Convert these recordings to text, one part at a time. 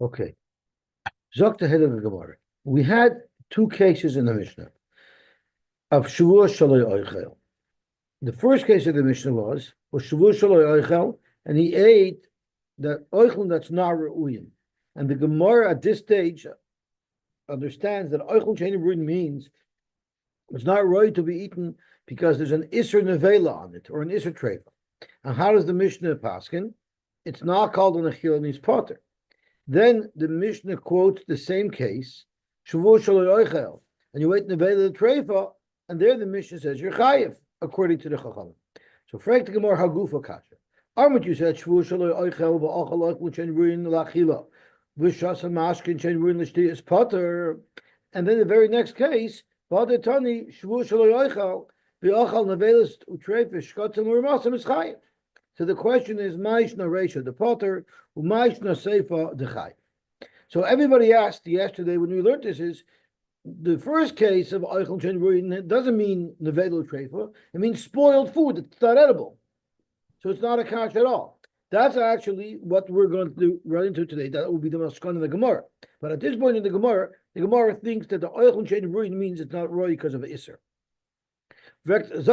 Okay. Zok Tehillah the Gemara. We had two cases in the Mishnah of Shavuos Shaloi Oichel. The first case of the Mishnah was Shavuos Shaloi Oichel, and he ate the Oichel that's not Re'uyin. And the Gemara at this stage understands that Oichel Shein Re'uyin means it's not right to be eaten because there's an Issur Nevela on it, or an Issur Treifa. And how does the Mishnah paskin? It's not called an Achil and he's potter. Then the Mishnah quotes the same case, Shavuos Shaloi Oichel, and you ate Nevela Treifa, and there the Mishnah says you're chayiv, according to the Chachamim. So, Frank the Gemara Hagufa Kasha. Armut, you said Shavuos Shaloi Oichel v'Achal Oichel Shein Re'uyin L'Achila v'Shas HaMashkin Shein Re'uyin L'Shti is potter. And then the very next case, V'Adar Tani Shavuos Shaloi Oichel v'Achal Nevelas Utreifa Shkatzim L'Ramasim is chayiv. So the question is, Ma'ishna Reisha the potter, U'Ma'ishna Seifa the chayiv. So everybody asked yesterday when we learned this is, the first case of Oichel Shein Re'uyin doesn't mean Nevela Treifa, it means spoiled food, it's not edible. So it's not a kash at all. That's actually what we're going to run into today. That will be the Maskon of the Gemara. But at this point in the Gemara thinks that the Oichel Shein Re'uyin means it's not roy because of Issur. It's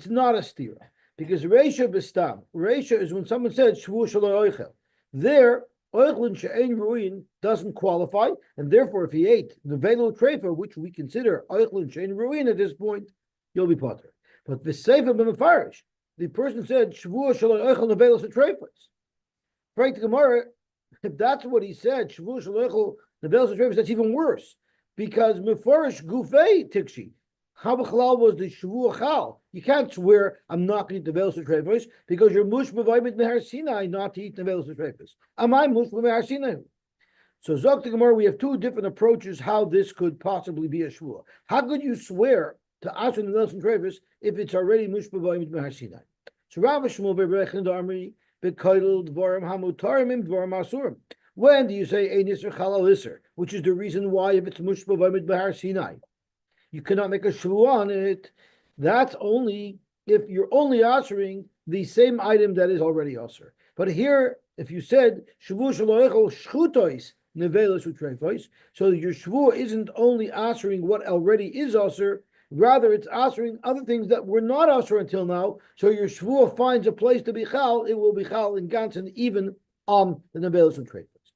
not a stira. Because Reisha Bistam, Reisha is when someone said Shavuos Shaloi Oichel. There, Oichel Shein Re'uyin doesn't qualify, and therefore if he ate the Velo Treifa, which we consider Oichel Shein Re'uyin at this point, you'll be potter. But the Seifa B'Mefarish, the person said Shavuos Shaloi Oichel Nevelos Treifas. Frank the Gemara, if that's what he said, Shavuos Shaloi Oichel Nevelos Treifas, that's even worse, because Mefarish Gufei Tikshi. How B'Chalal was the Shavuot Chal? You can't swear I'm not going to eat Nevelos Treifas because you're mush b'vayimit mehar Sinai not to eat Nevelos Treifas. Am I mush b'mehar Sinai? So Zok the Gemara, we have two different approaches how this could possibly be a Shavuot. How could you swear to Asher Nevelos Treifas if it's already mush b'vayimit mehar Sinai? So Rav Shmuel be'Berechon Darmi beKollel dvarim hamutarim im dvarim asurim. When do you say ein Issur chalal Issur, which is the reason why if it's mush b'vayimit mehar Sinai, you cannot make a Shavuot on it. That's only if you're only answering the same item that is already Issur. But here, if you said Shavuos Shaloi Oichel Shchutos Nevelos Utreifos, so your Shavuot isn't only answering what already is Issur, rather it's answering other things that were not Issur until now. So your Shavuot finds a place to be Chal, it will be Chal in Gansen, even on the Nevelos Utreifos.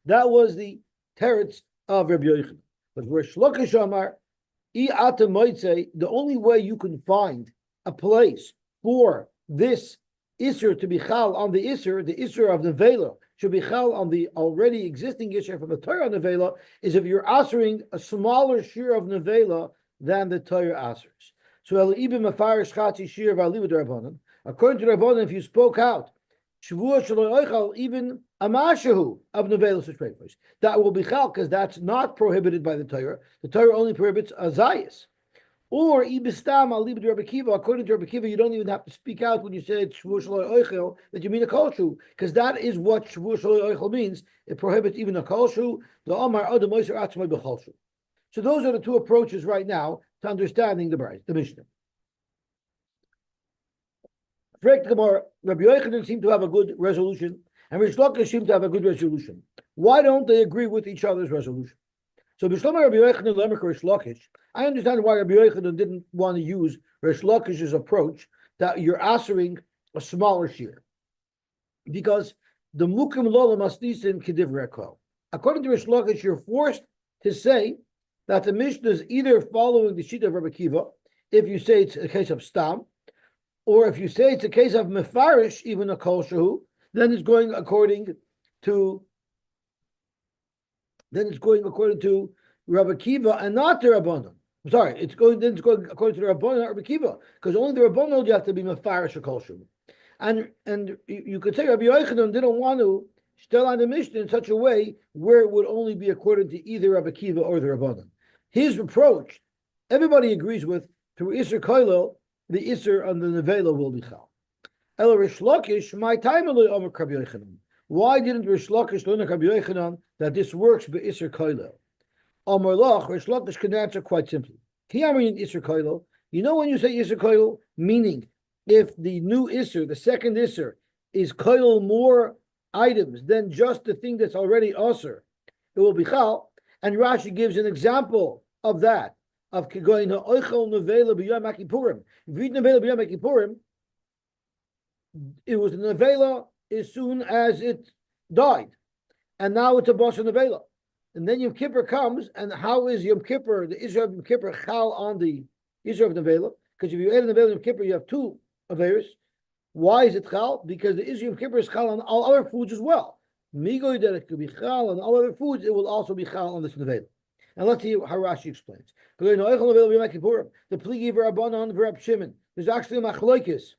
That was the teretz of Rabbi Yochanan. But Rish Lakish Amar, the only way you can find a place for this Issur to be Chal on the Issur of Nevela should be Chal on the already existing Issur from the Torah Nevela, is if you're answering a smaller share of Nevela than the Torah answers. So according to Rabbanan, if you spoke out, Shavuos Shaloi Oichel, even a mashahu of Nevelos Treifos, that will be chal because that's not prohibited by the Torah. The Torah only prohibits a zayis. Or ibistam al libed Rabbi Kiva. According to Rabbi Kiva, you don't even have to speak out when you say Shavuos Shaloi Oichel that you mean a kolshu, because that is what Shavuos Shaloi Oichel means. It prohibits even a kolshu. The Amar Adam Moisif Atzmai b'cholshu. So those are the two approaches right now to understanding the Mishnah. Rabbi Yochanan seemed to have a good resolution, and Rish Lakish seemed to have a good resolution. Why don't they agree with each other's resolution? So, Rabbi Yochanan lemek Rish Lakish. I understand why Rabbi Yochanan didn't want to use Rish Lakish's approach that you're answering a smaller share, because the mukim lola masnisin kedivrei kol. According to Rish Lakish, you're forced to say that the Mishnah is either following the sheet of Rabbi Kiva, if you say it's a case of stam, or if you say it's a case of mefarish, even a kol shehu, then it's going according to Rabbi Kiva and not the Rabbanon. I'm sorry, it's going according to the Rabbanon, not Rabbi Kiva, because only the Rabbanon you have to be mefarish or kol shehu. And you could say Rabbi Yochanan didn't want to stel on the Mishnah in such a way where it would only be according to either Rabbi Kiva or the Rabbanon. His approach, everybody agrees with, through Issur Kollel, the Issur on the Nevela will be Chal. El Rish Lakish, my time Rabbi Yochanan. Why didn't Rish Lakish learn Rabbi Yochanan that this works by Issur Kollel? Amar Lach, Rish Lakish can answer quite simply. Kiyamin Issur Kollel. You know when you say Issur Kollel, meaning if the new Issur, the second Issur, is Kollel more items than just the thing that's already Issur, it will be Chal. And Rashi gives an example of that, of going to Oichel Nevela B'Yom HaKippurim. If you eat Nevela B'Yom HaKippurim, it was a Nevela as soon as it died. And now it's a Basar Nevela. And then Yom Kippur comes, and how is Yom Kippur, the Issur of Yom Kippur, Chal on the Issur of Nevela? Because if you add a Nevela Yom Kippur, you have two Averis. Why is it Chal? Because the Issur Yom Kippur is Chal on all other foods as well. Migoy that it could be Chal on all other foods, it will also be Chal on this Nevela. And let's see how Rashi explains. The Pligi V'Rabbanan V'Rab Shimon. There's actually a Machlokes.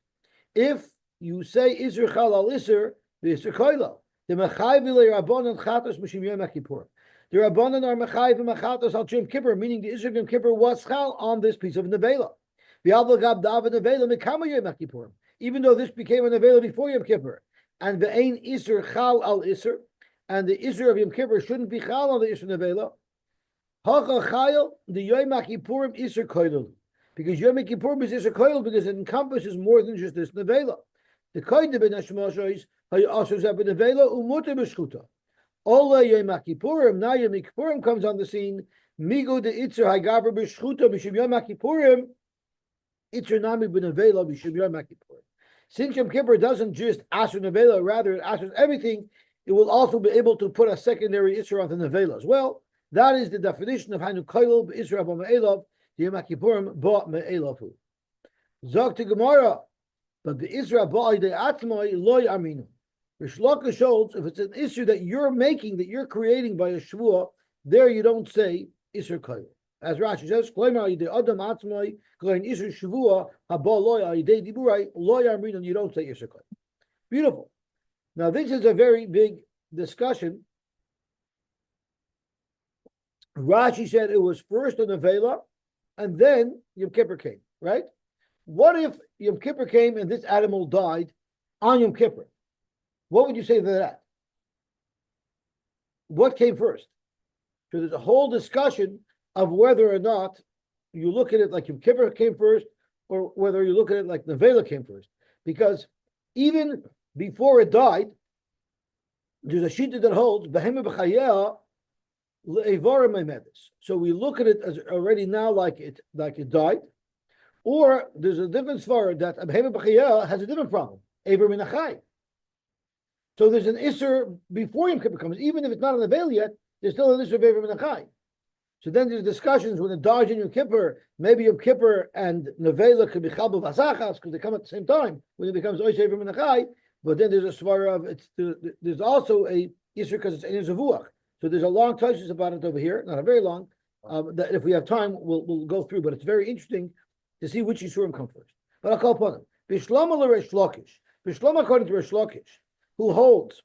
If you say Issur Chal al Issur, the Issur Kollel, the Mechayv Rabbanan Chatos Mishim Yom HaKippur. The Rabbanan are Mechayv and Chatos al Yom Kippur, meaning the Issur of Yom Kippur was Chal on this piece of Nevela. Even though this became a Nevela before Yom Kippur, and the Ein Issur Chal al Issur, and the Issur of Yom Kippur shouldn't be Chal on the Issur Nevela. Hacha Chayil, the Yom HaKippurim Issur Kollel, because Yom HaKippurim is Issur Kollel because it encompasses more than just this Nevela. The Koide ben Hashemashos Hayasur Zeb Nevela Umuter B'Shchuta. Ola Yom HaKippurim, now Yom HaKippurim comes on the scene. Migo de Issur Hagaver B'Shchuta Mishum Yom HaKippurim Issur Nami B'Nevela Mishum Yom HaKippurim. Since Yom Kippur doesn't just Asur Nevela, rather it Asurs everything, it will also be able to put a secondary Issur on the Nevela as well. That is the definition of Hainu Kollel B'Issur Abba Me'elav, Yom HaKippurim Ba Me'elavu. Zog to Gemara, but the Issur Abba Idei Atmai Loi Aminu. Rishlaka holds if it's an Issur that you're making, that you're creating by a Shavuah, there you don't say Issur Kollel. As Rashi says, Kloimar Idei Adam Atmai, Kloin Issur Shavuah, Haba Loi Idei Diburai, Loi Aminu, you don't say Issur Kollel. Beautiful. Now this is a very big discussion. Rashi said it was first a Nevela, and then Yom Kippur came, right? What if Yom Kippur came and this animal died on Yom Kippur? What would you say to that? What came first? So there's a whole discussion of whether or not you look at it like Yom Kippur came first, or whether you look at it like Nevela came first. Because even before it died, there's a shita that holds Behemah B'Chayah. So we look at it as already now like it died, or there's a different svara that Abhema B'Chayah has a different problem. Ever Minachai. So there's an Issur before Yom Kippur comes, even if it's not on the veil yet, there's still an Issur of Ever Minachai. So then there's discussions when it dies in Yom Kippur, maybe Yom Kippur and Nevela could be Chabal Vasachas because they come at the same time when it becomes Oish Ever Minachai. But then there's a svara of there's also a Issur because it's Ein Zavuach. So there's a long Tosfos about it over here, not a very long. That if we have time, we'll go through. But it's very interesting to see which Yisurim come first. But I'll call upon them. Bishlama l'Reish Lakish. Bishlama, according to Reish Lakish, who holds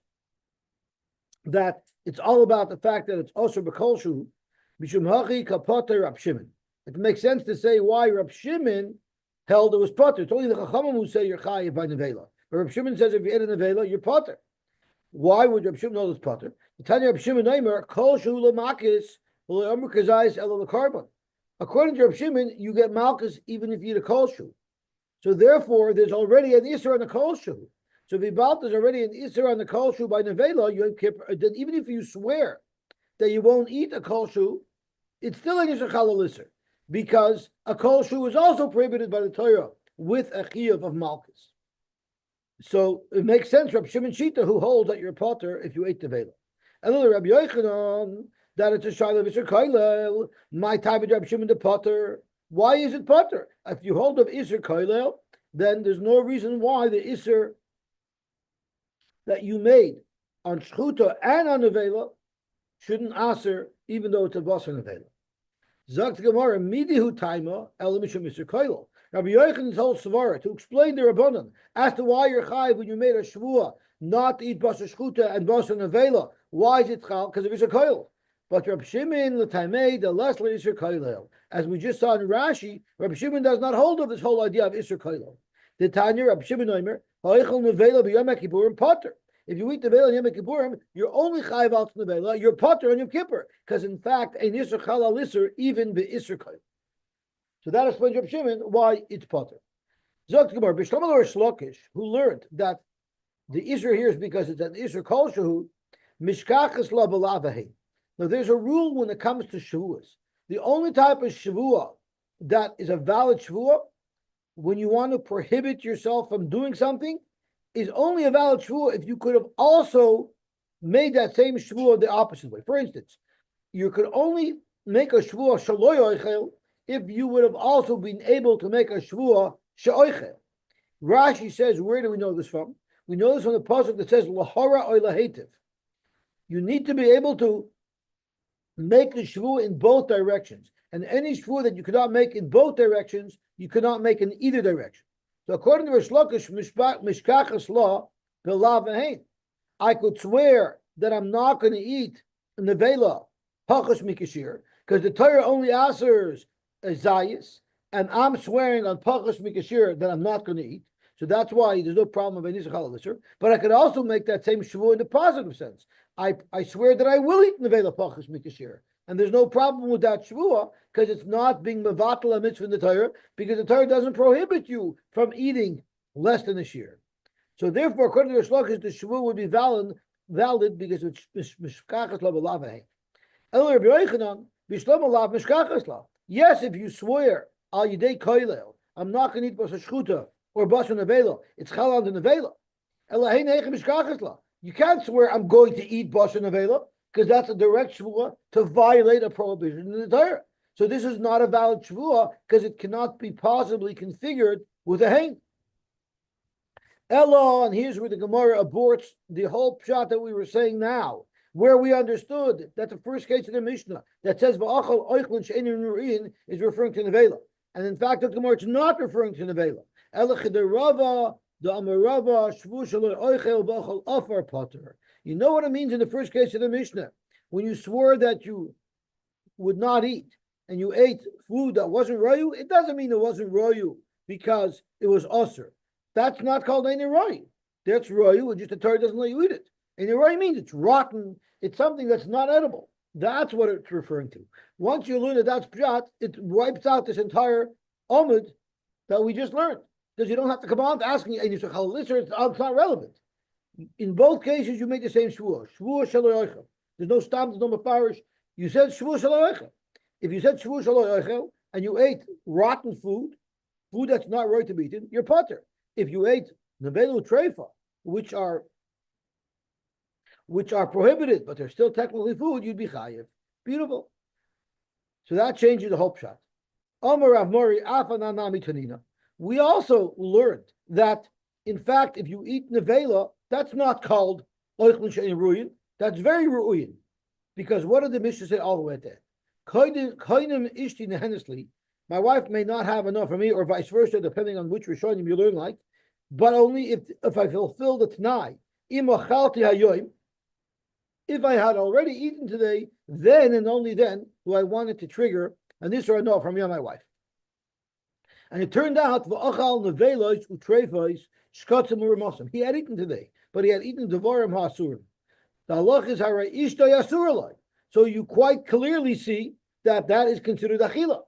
that it's all about the fact that it's also b'kolshu b'shum hachi kapoter Rab Shimon. It makes sense to say why Rab Shimon held it was poter. It's only the Chachamim who say you're chayiv by nevela. But Rab Shimon says if you add a nevela, you're poter. Why would Rab Shimon know this poter? The Tanya Rab Shimon Neimer kol shu l'makis v'le'amr kazayis elo l'karban. According to Rab Shimon, you get malchus even if you eat a kol shu. So therefore, there's already an Issur on the kol shu. So Vibalt there's already an Issur on the kol shu by nevela. Then even if you swear that you won't eat a kol shu, it's still an Issur chalal Issur because a kol shu is also prohibited by the Torah with a chiyuv of malchus. So it makes sense, Rab Shimon Shita, who holds that you're potter if you ate the vela. And then Rabbi Yochanan, that it's a shayla Issur Kollel, my time of Rab Shimon the potter. Why is it potter? If you hold of Issur Kollel, then there's no reason why the Issur that you made on Shchuta and on the vela shouldn't aser, even though it's a basar nevela. Zakt Gemara midihu taima el mishum Issur Kollel. Rabbi Yochanan's whole svara to explain the Rabbanan as to why you're chayiv when you made a shvuah not to eat basar shchuta and basar nevela. Why is it chal? Because of Issur Kollel. But Rabbi Shimon l'taimei the lesler Issur Kollel. As we just saw in Rashi, Rabbi Shimon does not hold of this whole idea of Issur Kollel. The Tanya Rabbi Shimon Omer ha'echel nevela b'yom HaKippurim potter. If you eat the vela on Yom Kippurim, you're only chayiv al nevela. You're potter on Yom Kippur because in fact ein Issur chal al Issur even be Issur Kollel. So that explains Reb Shimon why it's potter. Zogt Gemara, Bishlam Reish Lakish, who learned that The Issur here is because it's an Issur kol shehu, mishkachas la b'lavahein. Now, there's a rule when it comes to Shavuos. The only type of Shavuot that is a valid Shavuot, when you want to prohibit yourself from doing something, is only a valid Shavuot if you could have also made that same Shavuot the opposite way. For instance, you could only make a Shavuot shaloy oichel if you would have also been able to make a Shavuot she'oichel. Rashi says, where do we know this from? We know this from the pasuk that says lahara oy lahetiv. You need to be able to make the Shavuot in both directions. And any Shavuot that you cannot make in both directions, you cannot make in either direction. So according to Rish Lakish, mishkachas law, b'lavahein, I could swear that I'm not going to eat nevela, pachas mikashir, because the Torah only answers zayis, and I'm swearing on pachas mikashir that I'm not going to eat. So that's why there's no problem of Issur. But I could also make that same Shavuot in the positive sense. I swear that I will eat nevela pachas mikashir. And there's no problem with that Shavuot because it's not being mevatel a mitzvah in the Torah, because the Torah doesn't prohibit you from eating less than a shear. So therefore, according to the Shlokis, the Shavuot would be valid because it's mishkachas la b'lavahein. Elor b'yoichanan b'shlom alav mishkachas la. Yes, if you swear al yidei kollel, I'm not going to eat basa shchuta or basa nevela, it's chal on the nevela. Elahein heichem mishkachas la. You can't swear I'm going to eat basa nevela, because that's a direct Shavuot to violate a prohibition in the Torah. So this is not a valid Shavuot because it cannot be possibly configured with a hain. Ella, and here's where the Gemara aborts the whole pshat that we were saying now, where we understood that the first case of the Mishnah that says v'achal oichlin she'einu ru'in is referring to nevela, and in fact the Gemara is not referring to nevela. Ella chederava the amarava shvu shaloi oichel v'achal afar pater. You know what it means in the first case of the Mishnah, when you swore that you would not eat and you ate food that wasn't royu. It doesn't mean it wasn't royu because it was usur. That's not called ein royu. That's royu, and just the Torah doesn't let you eat it. Ein royu means it's rotten. It's something that's not edible. That's what it's referring to. Once you learn that that's pshat, it wipes out this entire omid that we just learned, because you don't have to come on to asking it's not relevant. In both cases, you make the same shvuah. Shvuah shaloi oichel. There's no stam, there's no mafarish. You said shvuah shaloi oichel. If you said shvuah shaloi oichel and you ate rotten food that's not right to be eaten, you're potter. If you ate nevelu treifa, which are prohibited, but they're still technically food, you'd be chayiv. Beautiful. So that changes the whole pshat. Amar Rav Mori afananami tanina. We also learned that, in fact, if you eat nevela, that's not called oichlin she'ein ru'in. That's very ru'in. Because what did the Mishnah say all the way at that? Koinem ishti nehenesli. My wife may not have enough for me, or vice versa, depending on which Rishonim you learn like, but only if I fulfill the Tanai. Im achalti hayoim. If I had already eaten today, then and only then do I want it to trigger an Issur or no from me and my wife. And it turned out v'achal nevelos utreifos shkatzim u'remosim. He had eaten today, but he had eaten devarim ha'asurim. The halach is haray ishto yasur alai. So you quite clearly see that is considered achila,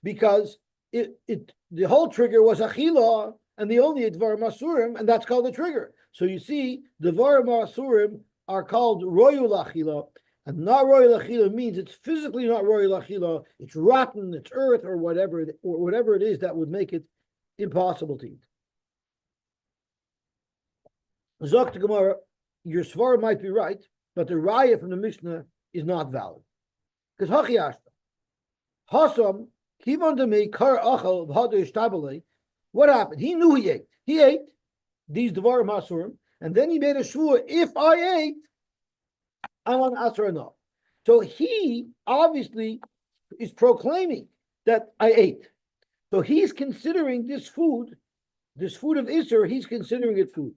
because the whole trigger was achila, and the only devarim ha'asurim, and that's called the trigger. So you see, devarim ha'asurim are called royul achila, and not royal achila means it's physically not royal achila. It's rotten, it's earth, or whatever it is that would make it impossible to eat. Zok to Gemara, your svara might be right, but the raya from the Mishnah is not valid. Because hachiyashta, hasam kivon demi kar achal v'hadu ishtabale. What happened? He knew he ate. He ate these devarim hasurim, and then he made a shvua. If I ate, I want to answer or no. So he obviously is proclaiming that I ate. So he's considering this food of Issur, he's considering it food.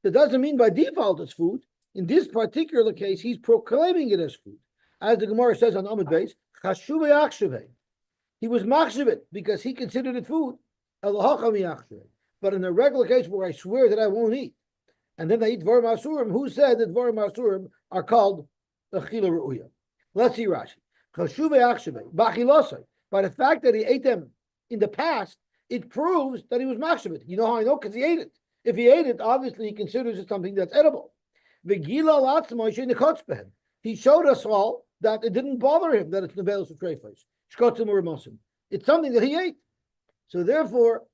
That doesn't mean by default it's food. In this particular case, he's proclaiming it as food. As the Gemara says on Amud Beis, Chashuvei achshuvei. He was machshavit because he considered it food. But in a regular case where I swear that I won't eat, and then they eat dvarim asurim, who said that dvarim asurim are called achila ru'uya? Let's see Rashi. Chashuvei achshuvei b'achilosai. By the fact that he ate them in the past, it proves that he was machshavit. You know how I know? Because he ate it. If he ate it, obviously he considers it something that's edible. He showed us all that it didn't bother him that it's nevelos of treifos. It's something that he ate. So therefore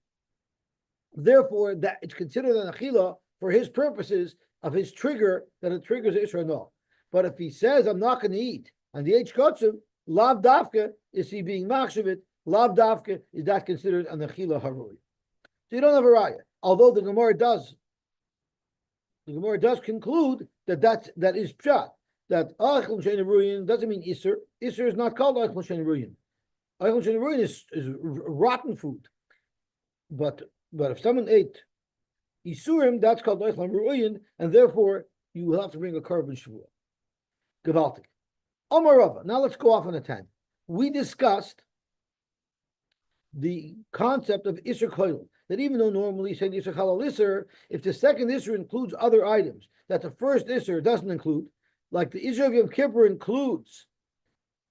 that it's considered an achila for his purposes of his trigger, that it triggers Issur no. But if he says, I'm not going to eat, and the H kotzim, lav dafka, is he being machshavit? Lav dafka, is that considered an achila harui? So you don't have a raya. Although the Gemara does conclude that is pshat. That achil shein ruyin doesn't mean Issur. Issur is not called achil shein ruyin. Achil shein ruyin is rotten food. But if someone ate Issurim, that's called achil ruyin, and therefore you will have to bring a korban shavua. Gewaltig. Omar Rava. Now let's go off on a tangent. We discussed the concept of Issur Kollel, that even though normally saying Issur Halal Issur, if the second Issur includes other items that the first Issur doesn't include, like the Issur of Yom Kippur includes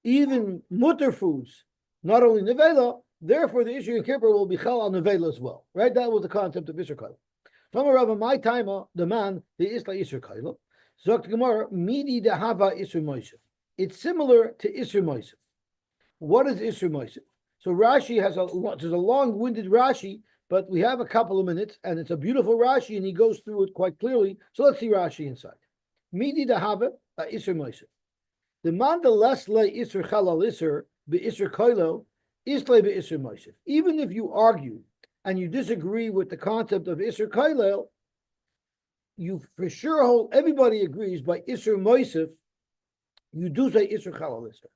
even mutter foods, not only nevela, therefore the Issur of Yom Kippur will be chal on nevela as well. Right? That was the concept of Issur Kollel. From Rava, my time, the man, the Isla Issur Kollel, Zogt Gemara, midi dehava Issur Moisif. It's similar to Issur Moisif. What is Issur Moisif? So Rashi there's a long-winded Rashi, but we have a couple of minutes, and it's a beautiful Rashi, and he goes through it quite clearly. So let's see Rashi inside. Midi dehava Issur Moisif. The man the less lay Issur Chalal Issur be Issur Kollel Islay be Issur Moisif. Even if you argue and you disagree with the concept of Issur Kollel, you for sure hold, everybody agrees by Issur Moisif, you do say Issur Chalal Issur.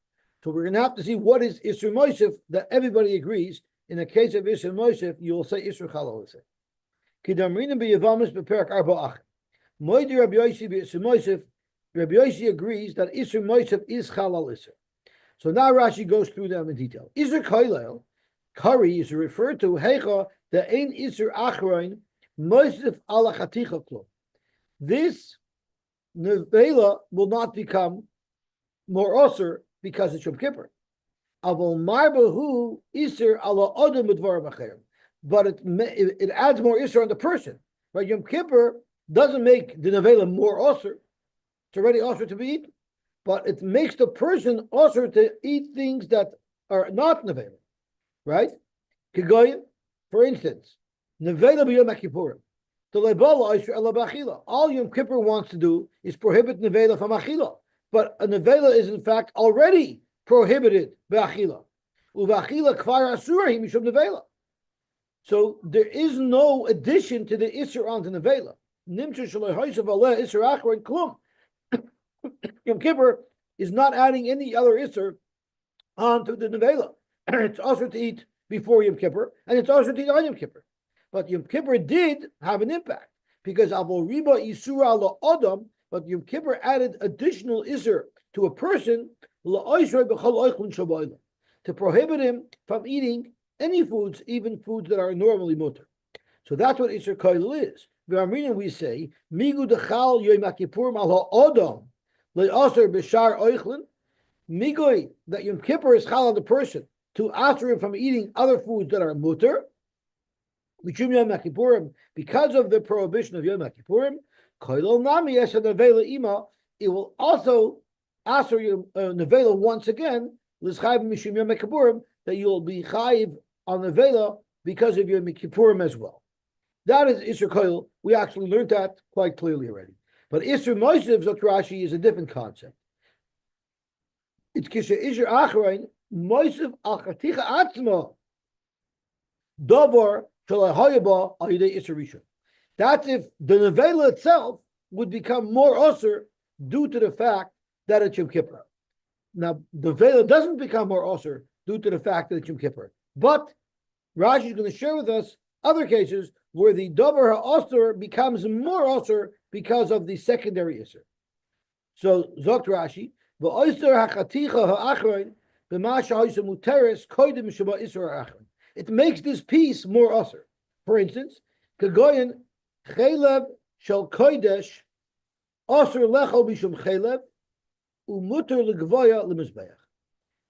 So we're going to have to see what is Issur Moisif that everybody agrees. In the case of Issur Moisif, you will say Issur Chalal Issur. Kidamrina be Yavamis beperak arba ach. Moidi Rabbi Yosy be Issur Moisif. Rabbi Yosy agrees that Issur Moisif is Chalal Issur. So now Rashi goes through them in detail. Issur Kollel, Kari is referred to Heicha the Ein Issur Achrein Moisif ala Chaticha Klum. This nevela will not become more osir because it's Yom Kippur. Avol marbahu Issur ala odem b'dvarim acherim. But it adds more Issur on the person. Right? Yom Kippur doesn't make the nevela more osir. It's already osir to be eaten. But it makes the person osir to eat things that are not nevela. Right? Kigoyim, for instance, nevela b'yom HaKippurim. All Yom Kippur wants to do is prohibit nevela from achila, but a nevela is in fact already prohibited be'achila. U'v'achila kvar asura mishum nevela. So there is no addition to the Issur on the nevela. Nimtzu shaloi hoysav aleh Issur achron klum. Yom Kippur is not adding any other Issur onto the nevela. It's also to eat before Yom Kippur, and it's also to eat on Yom Kippur. But Yom Kippur did have an impact because Avol Riba Isura la Adam, but Yom Kippur added additional Issur to a person to prohibit him from eating any foods, even foods that are normally mutter. So that's what Issur Kollel is. We say Migu dechal Yom Kippurim al Adam le'aser b'shar oichlin. Migui that Yom Kippur is chal on the person to aser him from eating other foods that are mutter. Because of the prohibition of Yom Kippurim, it will also answer your nevela once again, that you will be chayiv on nevela because of Yom Kippurim as well. That is Issur Kollel. We actually learned that quite clearly already. But Issur Moisif, Zot Rashi, is a different concept. It's Kisha Issur Achrein, Moisif al Chaticha Atzma, Davar, that's if the nevela itself would become more osir due to the fact that it's Yom Kippur. Now, the nevela doesn't become more osir due to the fact that it's Yom Kippur. But Rashi is going to share with us other cases where the davar ha'osir becomes more osir because of the secondary issur. So, Zokt Rashi, v'osir ha'chaticha ha'achrein b'ma sha'osir muteres koidim sheba issur ha'achrein. It makes this piece more usher. For instance, Kagoyan Chelev Shel Kodesh Usher Lechol Bishum Chelev Umuter Legvoya Lemizbeach.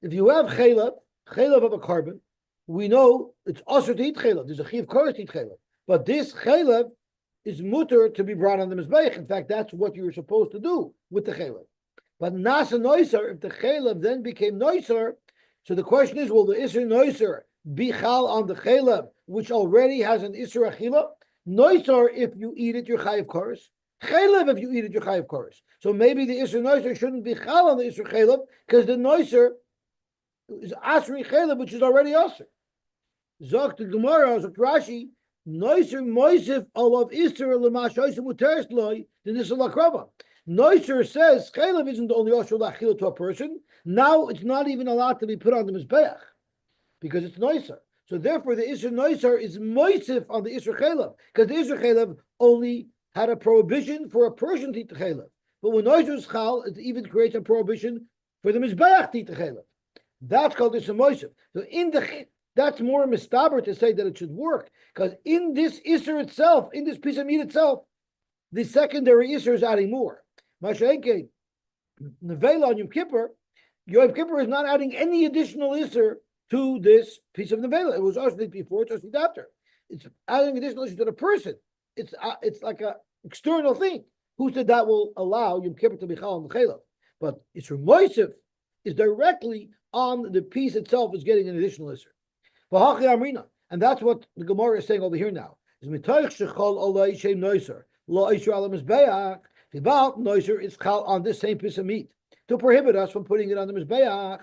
If you have Chelev of a carbon, we know it's usher to eat Chelev. There's a Chiv Kodesh to eat Chelev. But this Chelev is mutter to be brought on the mizbeach. In fact, that's what you're supposed to do with the chaylev. But nasa noiser, if the chaylev then became noiser, so the question is, will the Issur noiser be chal on the chaylev, which already has an Issur achila? Noiser, if you eat it, you're chayiv koros. Chaylev, if you eat it, you're chayiv koros. So maybe the Issur noiser shouldn't be chal on the Issur chaylev, because the noiser is asri chaylev, which is already asr. Zok to Gemara, Zok Rashi, noiser Moisif olav Issur l'mashoyse muteres loy the nisal akrava. Noiser says chaylev isn't only asr l'achila to a person. Now it's not even allowed to be put on the mizbeach because it's noiser. So therefore, the Issur noiser is Moisif on the Issur chaylev, because the Issur chaylev only had a prohibition for a person to eat the chaylev. But when noiser is chal, it even creates a prohibition for the mizbeach to eat the chaylev. That's called Issur Moisif. So that's more mistaber to say that it should work, because in this Issur itself, in this piece of meat itself, the secondary Issur is adding more. Mashenke nevela on Yom Kippur. Yom Kippur is not adding any additional Issur to this piece of nevela. It was oshed before, it's oshed after. It's adding additional Issur to the person. It's like an external thing. Who said that will allow Yom Kippur to be chal on the chaylev? But Issur Moisif is directly on the piece itself is getting an additional Issur. And that's what the Gemara is saying over here now. Is noiser is chal on this same piece of meat to prohibit us from putting it on the mizbeach.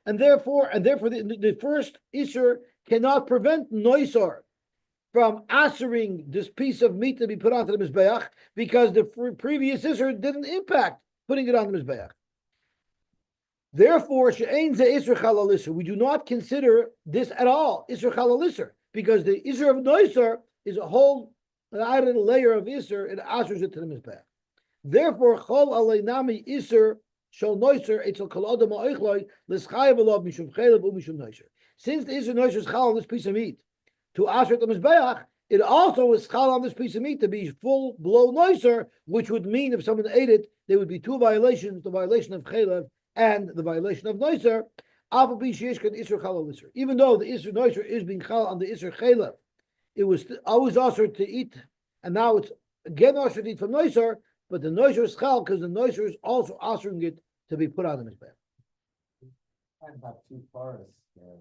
And therefore, the first Issur cannot prevent noiser from answering this piece of meat to be put onto the mizbeach, because the previous Issur didn't impact putting it on the mizbeach. Therefore, she'ein ze Issur chalal Issur. We do not consider this at all Issur chalal Issur, because the Issur of noiser is a whole added layer of Issur, it answers it to the mizbeach. Therefore, chol aleinami Issur shel noiser etzel kol adam ha'oichloi l'schayev alav mishum chaylev u'mishum noiser. Since the Issur noiser is chal on this piece of meat to answer the mizbeach, it also is chal on this piece of meat to be full blown noiser, which would mean if someone ate it, there would be two violations: the violation of chaylev and the violation of noiser. Even though the Issur noiser is being chal on the Issur chaylev, it was always also to eat, and now it's again also to eat from noiser, but the noiser is chal because the noiser is also answering it to be put on the mizbeach. I have two forests there.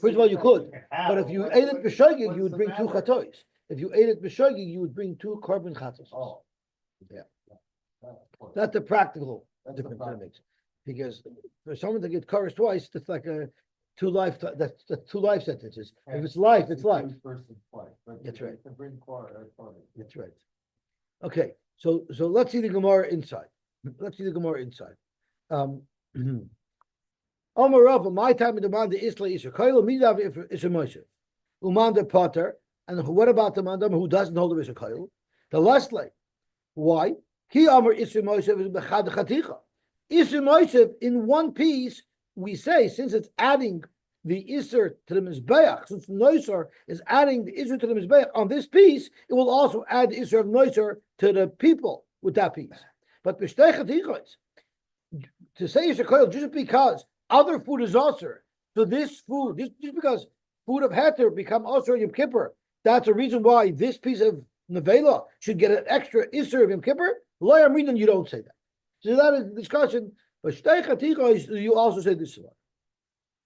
First of all, you could, but if you ate it b'shogig, you would bring two chatois. If you ate it b'shogig, you would bring two carbon chatos. Oh, yeah. That's the practical difference that makes. Because for someone to get chorus twice, that's like a two life. That's two life sentences. If it's life, it's life. That's right. That's right. Okay, so let's see the Gemara inside. Let's see the Gemara inside. Omar Rav, my time in the man the Isla Issur Kollel, Midav Issur Moisif, Umanda Potter, and what about the man who doesn't hold the Issur Kollel? The last leg. Why? Ki Amar Issur Moisif is bechad chaticha. Issur Moisif in one piece. We say since it's adding the Issur to the mizbeach, since noiser is adding the Issur to the mizbeach on this piece, it will also add the Issur of noiser to the people with that piece. But b'shtei chatichos, to say Issur Kollel just because other food is also, so this food, just because food of heter become also Yom Kippur, that's a reason why this piece of nevela should get an extra Issur of Yom Kippur. Lo yamrinan, you don't say that. So that is the discussion. But shtei chatichos, you also say this one.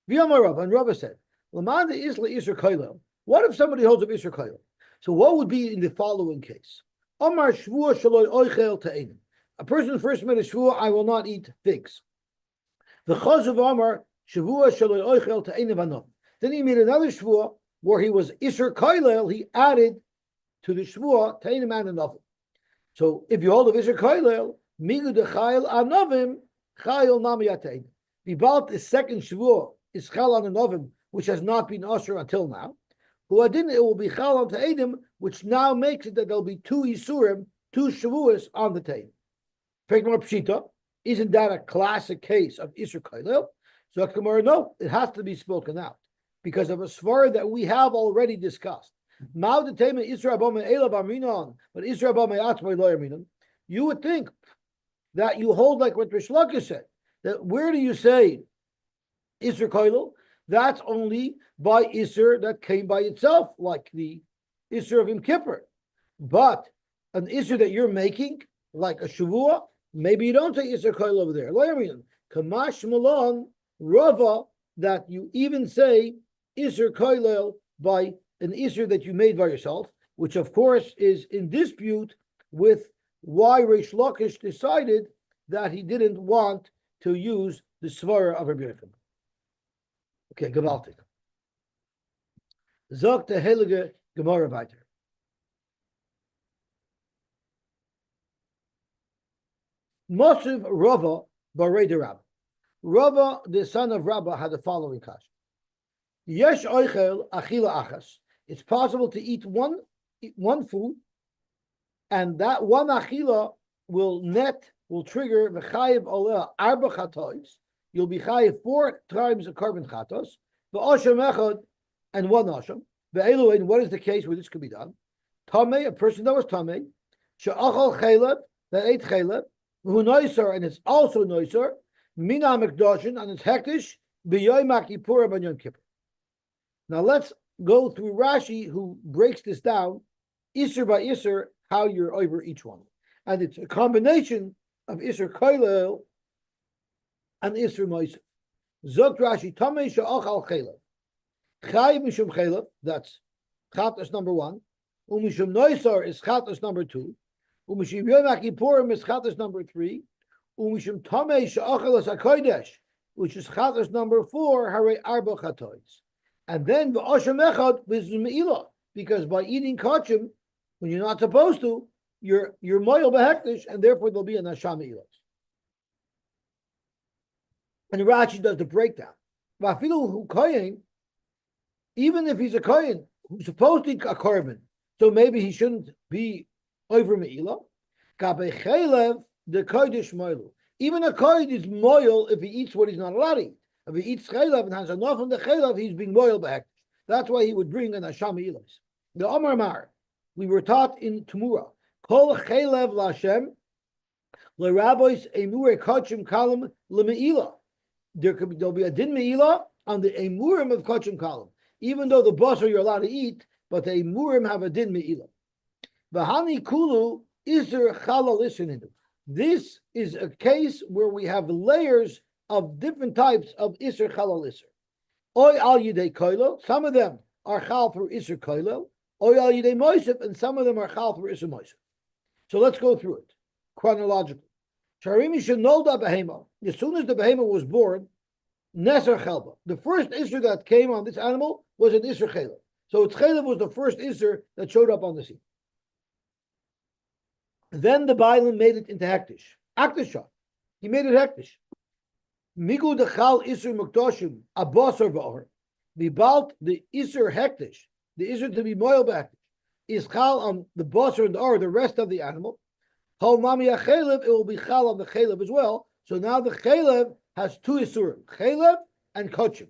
V'yamar Rav, and Rav said, "L'man the Isla Issur Kollel." What if somebody holds of Issur Kollel? So what would be in the following case? Omar Shavuous shaloi oichel ta'enim. A person first made a shvuah, I will not eat figs. The Chaz of Omar Shavuous shaloi oichel ta'enim v'anom. Then he made another shvuah where he was Issur Kollel. He added to the shvuah ta'enim and anovim. So if you hold of Issur Kollel, migu dechayil anovim chayil nami yatein. About the second shvuah is chal on anovim, which has not been usher until now. Who didn't, it will be chal on ta'edim, which now makes it that there'll be two isurim, two shavuos on the ta'edim. More pshita, isn't that a classic case of Issur Kollel? So Gemara, no, it has to be spoken out because of a svara that we have already discussed. But Issur you would think that you hold like what Rish Lakish said, that where do you say Issur Kollel? That's only by Issur that came by itself, like the Issur of Yom Kippur. But an Issur that you're making, like a Shavuah, maybe you don't say Issur Kollel over there. Kamash Malon Rava, that you even say Issur Kollel by an Issur that you made by yourself, which of course is in dispute with why Reish Lakish decided that he didn't want to use the Svara of Rabbi Yochanan. Okay, gewaltig. Sagt der Heilige Gemara weiter. Moisif Rava Barei de Rabba. Rava, the son of Rabba, had the following kasha. Yesh oichel achila achas. It's possible to eat one food, and that one achila will trigger v'chayiv oleh arba chatois. You'll be chayiv 4 times a carbon chatos, v'osham echad, and 1 osham. Ve'elu, and what is the case where this could be done? Tamei, a person that was tamei, she'achal chaylev, that ate chaylev, who noiser, and it's also noiser, mina mekdoshin, and it's hektish, b'yoy makipur and Yom Kippur. Now let's go through Rashi, who breaks this down, Issur by Issur, how you're over each one. And it's a combination of Issur Kollel and Issur Moisif. Zok Rashi, Tamei she'achal chaylev. Chayiv mishum chaylev, that's chatas number 1. Umishum noisar is chatas number 2. Umishum yom kippurim is chatas number 3. Umishum tamei she'achal as hakodesh, which is chatas number 4, harei arba chatois. And then v'osham echad v'zum me'ilah, because by eating kachim, when you're not supposed to, you're moil behektish, and therefore there'll be an asham me'ilah. And Rashi does the breakdown. V'afilu hu kohen, even if he's a kohen who's supposed to eat a korban, so maybe he shouldn't be over me'ilah. Kabe chaylev the kodesh moilu. Even a kohen is moil if he eats what he's not allowed to eat. If he eats chaylev and has enough from the chaylev, he's being moil behektish. That's why he would bring an asham me'ilah. The Omar Mar, we were taught in Tumura, kol chaylev lashem l'rabois emure kachim kalam l'me'ilah. There'll be a din me'ilah on the emurim of kachim kalam. Even though the basar you're allowed to eat, but the emurim have a din me'ilah. V'hani kulu Issur chalal Issur. This is a case where we have layers of different types of Issur chalal Issur. Oy al yidei kollel, some of them are chal for Issur kollel. Oy al yidei Moisif, and some of them are chal for Issur Moisif. So let's go through it chronologically. Sharimi shenolda behema. As soon as the behema was born, Neser Chelba. The first Issur that came on this animal was an Issur Chelev. So Chelev was the first Issur that showed up on the scene. Then the Bailam made it into Hektish. Aktisha. He made it Hektish. Migu dechal Issur Muktoshim, Abosar V'or. Vibalt the Issur Hektish, the Issur to be moil Hektish, is chal on the Bosar and the Or, the rest of the animal. Chol Mami Chelev, it will be chal on the Chelev as well. So now the Chelev has 2 Issurim, Chelev and Kochim.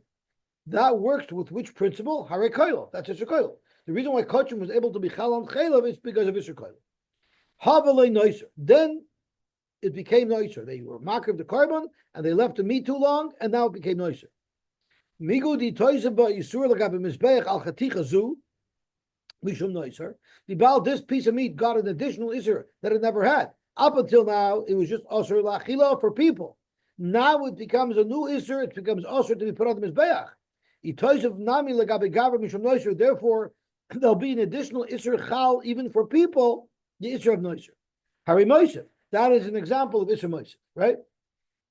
That works with which principle? Harei Kollel. That's Issur Kollel. The reason why Kochim was able to be chal on Chelev is because of Issur Kollel. Havalei Noiser. Then it became Noiser. They were makriv the carbon and they left the meat too long, and now it became Noiser. Migu di toiser ba Issur l'gabe mizbeach al chaticha zu mishum Noiser. The Baal, this piece of meat got an additional Issur that it never had. Up until now, it was just Asur l'achila for people. Now it becomes a new Issur. It becomes Asur to be put on the mizbeach. Itoiser nami l'gabe gaver mishum Noiser. Therefore, there'll be an additional Issur chal even for people. The Issur of Noiser. Harei Moisif. That is an example of Issur Moisif, right?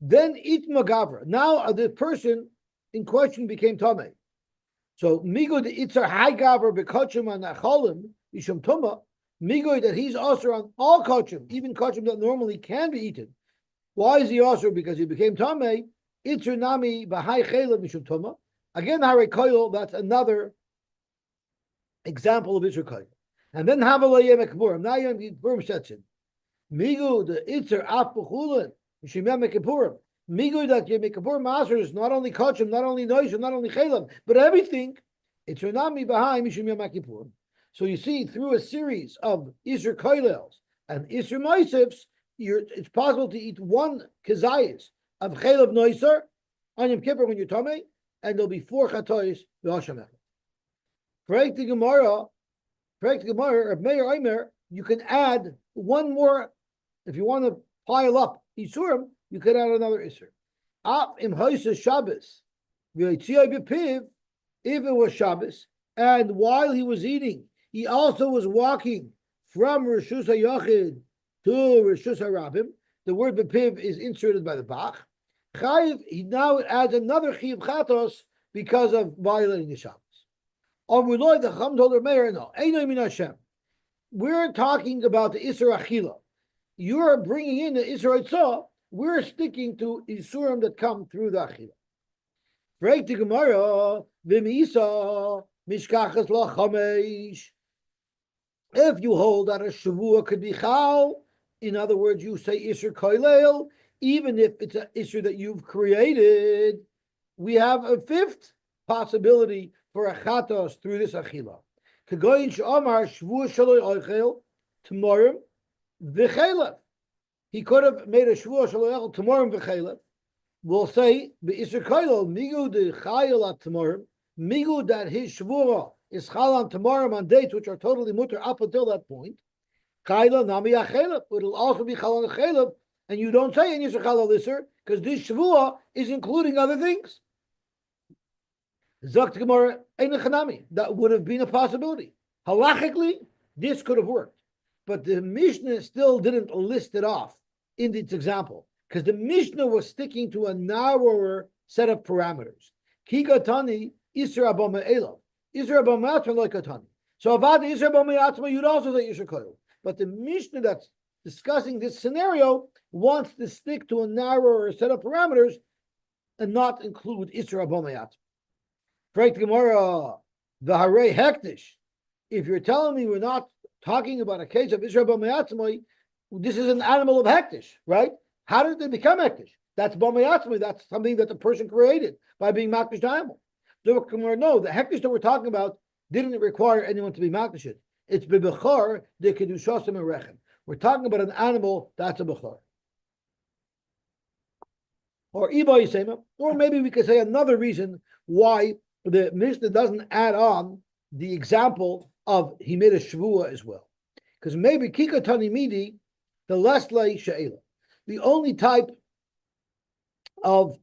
Then Itma Gavra. Now the person in question became Tamei. So Migo the Itzar High Gavra Bekochim and Acholim, Isham Tuma, Migo that he's also on all Kochim, even Kochim that normally can be eaten. Why is he also? Because he became Tamei. Itzar Nami Bahai Chelim Isham Tuma. Again, Harei Kollel, that's another example of Issur Kollel. And then Havalei Yom Kippurim. Now Yom Kippurim sets in. Migu the Itzar Af B'chulin Mishim Yom Kippurim. Migu that Yom Kippurim Maser is not only Kochim, not only Noiser, not only Chelev, but everything. It's Nami B'hai Mishim Yom Kippurim. So you see, through a series of Issur Kollels and Issur Moisifs, it's possible to eat one kezayis of Chelev Noiser on Yom Kippur when you're Tamei, and there'll be 4 chatois v'hasham echad. Frag the Gemara, or Meir Omer, you can add one more. If you want to pile up Isurim, you could add another Issur. Up im Hoysa Shabbos, if it was Shabbos, and while he was eating, he also was walking from Rishus HaYachid to Rishus HaRabim. The word Bepiv is inserted by the Bach. Chayiv, he now adds another Chiv Chatos because of violating the Shabbos. We're talking about the Issur Achila. You're bringing in the Issur Eitzah. We're sticking to Isurim that come through the Achila. Break the Gemara, V'misa Mishkachas Lachamesh. If you hold that a Shavuah could be Chal, in other words, you say Issur Kollel, even if it's an Issur that you've created, we have a 5th possibility for a Chatos through this Achila. Kagoyin Sh'omar Shavuah Shaloi Oichel Tmorim V'chelev. He could have made a Shavuah Shaloi Oichel Tmorim V'chelev. We'll say Issur Kollel Migu de Chayil at Tmorim, Migu that his Shavuah is Chal on Tmorim on dates which are totally mutter up until that point. Chayil Nami Achelev. It'll also be Chal on Chelev, and you don't say in Issur Chal Issur because this Shavuah is including other things. Zakt Gemara Ein Chanami. That would have been a possibility. Halachically, this could have worked, but the Mishnah still didn't list it off in its example because the Mishnah was sticking to a narrower set of parameters. Ki Gatani Issur Abama Elav. Issur Abama Atzma like Gatani. So Avad Issur Abama Atzma, you'd also say Issur Kollel. But the Mishnah that's discussing this scenario wants to stick to a narrower set of parameters and not include Issur Abama Atzma. Frank Gemara, the Harei Hektish. If you're telling me we're not talking about a case of Issur B'Me'atzmai, this is an animal of Hektish, right? How did they become Hektish? That's B'Me'atzmai. That's something that the person created by being Makdish to animal. So no, the Hektish that we're talking about didn't require anyone to be Makdish. It's B'Bechar de Kedushasim and Rechem. We're talking about an animal that's a Bechar. Or Iba Yisema, or maybe we could say another reason why the Mishnah doesn't add on the example of he made a Shavuah as well. Because maybe Kikatani Midi, the Lesle She'ela. The only type of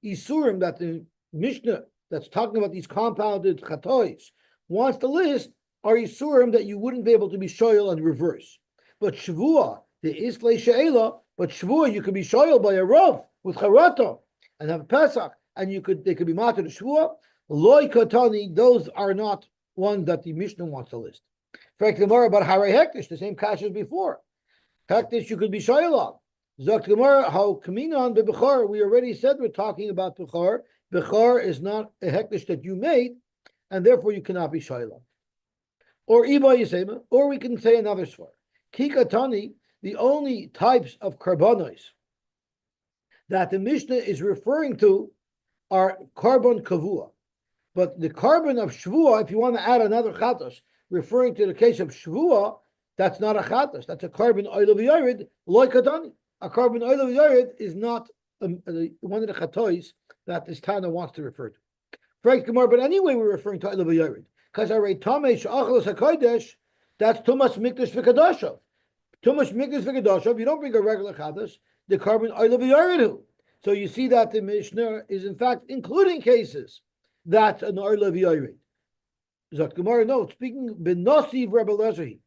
Isurim that the Mishnah that's talking about these compounded Chatois wants to list are Isurim that you wouldn't be able to be Shoyal and reverse. But Shavuah, the Isle She'ela, but Shavuah you could be Shoyal by a Rav with Charata and have Pesach, and they could be Matar to Shavuah. Loi Katani, those are not ones that the Mishnah wants to list. In fact, Gemara about Harei Hektish, the same kash as before. Hektish you could be Shoyal on. Zok Gemara, how Kaminan B'Bechar, we already said we're talking about Bechar. Bechar is not a Hektish that you made, and therefore you cannot be Shoyal on. Or Iba Yisema, or we can say another svar. Kikatani, the only types of karbonos that the Mishnah is referring to are carbon kavua. But the carbon of Shavuah, if you want to add another chatos, referring to the case of Shavuah, that's not a chatos. That's a carbon oil of yared, loy katani. A carbon oil of yared is not one of the chatois that this Tana wants to refer to. Frank Gemara, but anyway, we're referring to oil of yared because I read Tamei she'achalos hakodesh. That's tumas mikdash v'kadoshav. Tumas mikdash v'kadoshav. You don't bring a regular chatos. The carbon oil of yared. So you see that the Mishnah is in fact including cases that's an oil of yared. Zok Gemara, no, speaking b'nosi v'rebel lezehi.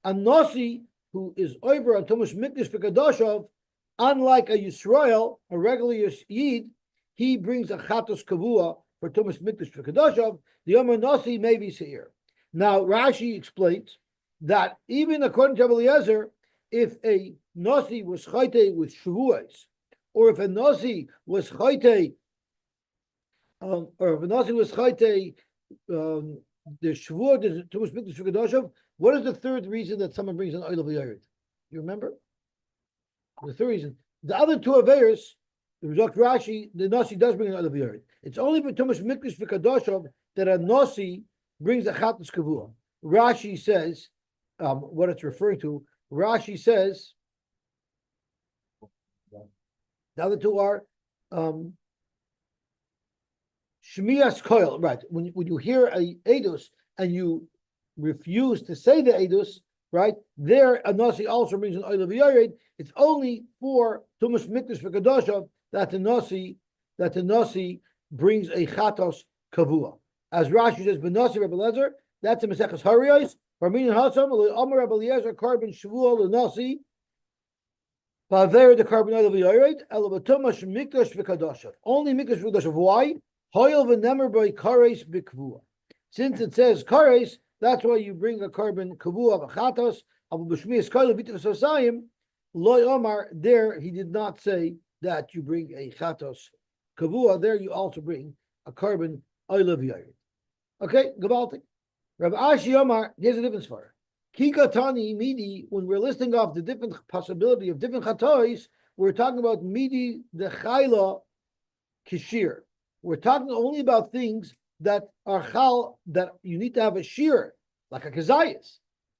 A nosi who is over on tumas mikdash v'kadoshav, unlike a Yisrael, a regular Yid, he brings a chatos kavua for tumas mikdash v'kadoshav. The Yomer nosi may be seir. Now Rashi explains that even according to Eliezer, if a nosi was chayte with shavuos, or if a nosi was chayte, the shavuot is tumas mikdash v'kadoshav. What is the third reason that someone brings an oil of yared? You remember? The third reason. The other two aveiros, the result Rashi, the nosi does bring an oil of yared. It's only for tumas mikdash v'kadoshav that a nosi brings a chatos kavua. Rashi says, what it's referring to. Rashi says, the other two are Shmias Kollel, right? When you hear a edus and you refuse to say the edus, right? There, a nasi also brings an oil of yared. It's only for tumas mikdash v'kadosha that the nasi brings a chatos kavua. As Rashi says, "Benasi Rebbe Lezer." That's a Maseches Hariyos. Barmin Hasam Amar Rebbe Eliezer Carbon Shavuot Lenasi. Paver the carbon oil of yared. Elabatumash mikdash v'kadosha. Only mikdash v'kadosha. Why? Hoyel v'nemer by kares b'kvua. Since it says kares, that's why you bring a carbon kavua of achatos. Abu b'shmias koil v'itach sosayim. Loy Omar. There he did not say that you bring a chatos kavua. There you also bring a carbon oil of yared. Okay, Gabalti. Rav Ashi Omar. Here's a difference for her. Kika Tani Midi. When we're listing off the different possibility of different chatois, we're talking about Midi the Chayla Kishir. We're talking only about things that are chal, that you need to have a shear, like a kazayas,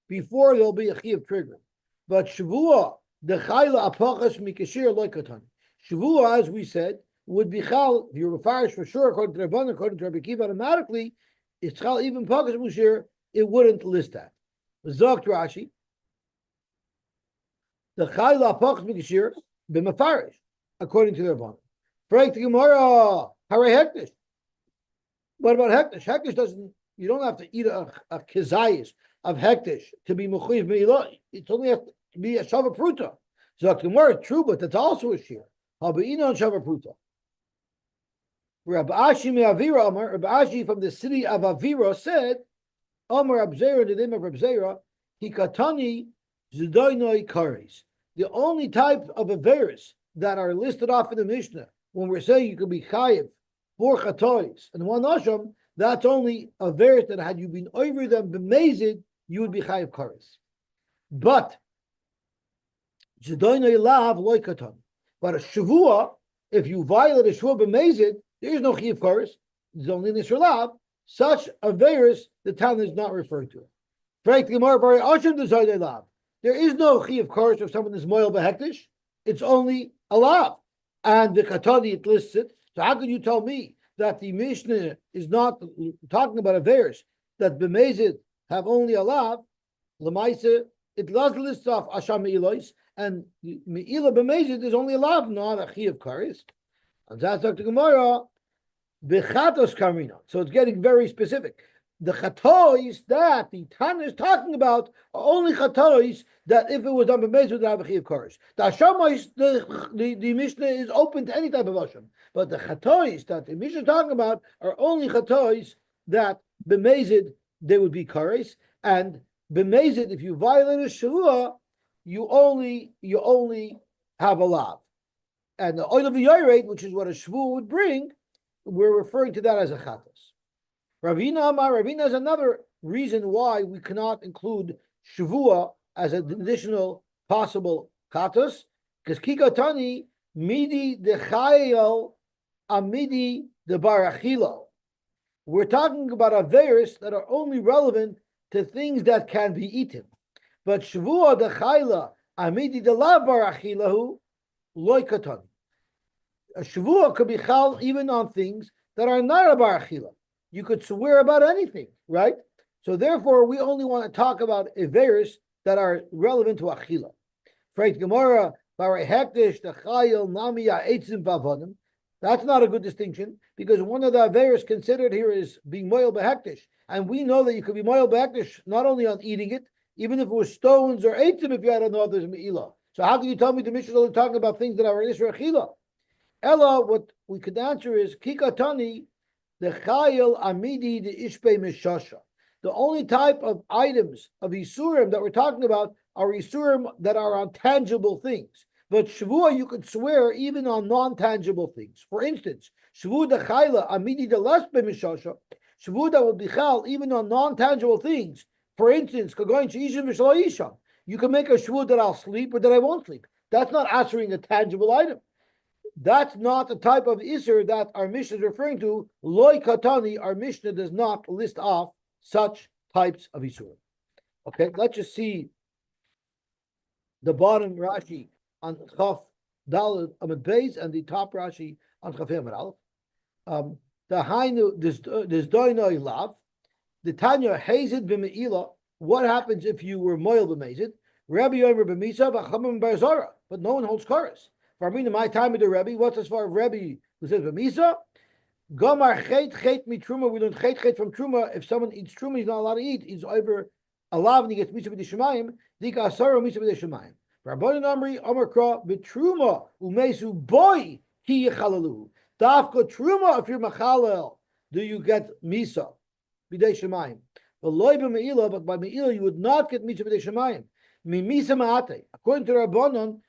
before there'll be a chi of triggering. But Shavua, the chayla apachas mikashir loikatan. Shavua, as we said, would be chal, if you're refarish for sure, according to Rabban, according to Rabbi Kiva, automatically, it's chal even pachas mushir, it wouldn't list that. Zogt Rashi, the chayla apachas mikashir, b'mafarish, according to the Rabban. Frank the Gemara, Hare Hektish. What about Hektish? Hektish doesn't, you don't have to eat a kizayis of Hektish to be Mechuyev Me'ilah. It's only have to be a Shava Pruta. So the Gemara, true, but that's also a shear. Haba'ina on Shava Pruta. Rabbi Ashi me'Avira Amar, Rabbi Ashi from the city of Avira said, Amar Abzera, the name of Abzera, Hikatani Zidainoi Kares. The only type of Averis that are listed off in the Mishnah, when we're saying you could be chayiv for chatois and one asham, that's only a verse that had you been over them b'mezid, you would be chayiv kares. But jedoinei lav loy katan. But a shavua, if you violate a shavua b'mezid, there is no chayiv kares. There's only an Issur lav. Such a verse the town is not referred to. There is no chayiv kares if someone is moil behektish. It's only a lav. And the Katani, it lists it. So how can you tell me that the Mishnah is not talking about a verse that b'mezid have only a lav? L'maisa, it does list off Asham Me'ilois, and Me'ilah b'mezid is only a lav, not a chi of kares. And that's Dr. Gemara, b'chatos karina. So it's getting very specific. The chatois that the Tana is talking about are only chatois that if it was done b'mezid would have a chi of kares. The Hashamais, the Mishnah is open to any type of Hasham. But the chatois that the Mishnah is talking about are only chatois that b'mezid they would be kares, and b'mezid if you violate a shavua, you only have a lav. And the oil of the yared, which is what a shvu would bring, we're referring to that as a chatos. Ravina is another reason why we cannot include shavua as an additional possible chatos, because kikatani midi de chayel amidi de barachilo. We're talking about averis that are only relevant to things that can be eaten. But shavua de chayla amidi de la barachilahu loy katani. A shavua could be chal even on things that are not a barachila. You could swear about anything, right? So therefore, we only want to talk about averis that are relevant to achila. Freit Gemara, Barei Hektish, the Chayil, Namiya, Eitzim, Vavadim. That's not a good distinction, because one of the averis considered here is being moil behektish. And we know that you could be moil behektish not only on eating it, even if it was stones or eitzim if you had another me'ilah. So how can you tell me the Mishnah is only talking about things that are Issur achila? Ella, what we could answer is, Kikatani, the Chayil Amidi the Ishpe Mishasha. The only type of items of Isurim that we're talking about are Isurim that are on tangible things. But Shavua, you could swear even on non-tangible things. For instance, Shavua the Chayla Amidi the Lespe Mishasha. Shavua that will be chal even on non-tangible things. For instance, Kagoin Sheishim V'Shlo you can make a Shavua that I'll sleep or that I won't sleep. That's not answering a tangible item. That's not the type of Issur that our Mishnah is referring to. Loi Katani, our Mishnah does not list off such types of Issur. Okay, let's just see the bottom Rashi on Chaf Daled Amid Beis and the top Rashi on Chaf Amid Aleph. the Hainu, this Doinoi Lav, the Tanya Hazid B'Me'ila. What happens if you were Moil B'Mezid? Rabbi Yomer B'Misa, V'Chamim Barzara, but no one holds Chorus. For me, in my time with the Rebbe, what's as far as Rebbe who says B'Misa? Gomar Chet Mi Truma, we learn Chet from Truma. If someone eats Truma, he's not allowed to eat. He's over alive and he gets Misa B'Dishamayim, Dika Asara Misa B'Dishamayim. Rabbanan Amri, Amar Kra, B'Truma, Umesu Boy, Ki Yechalalu. Dafka Truma, if you're Machalel, do you get Misa B'Dishamayim? But by Me'ila, you would not get Misa B'Dishamayim. Mimisa Ma'ate. According to Rabbanan,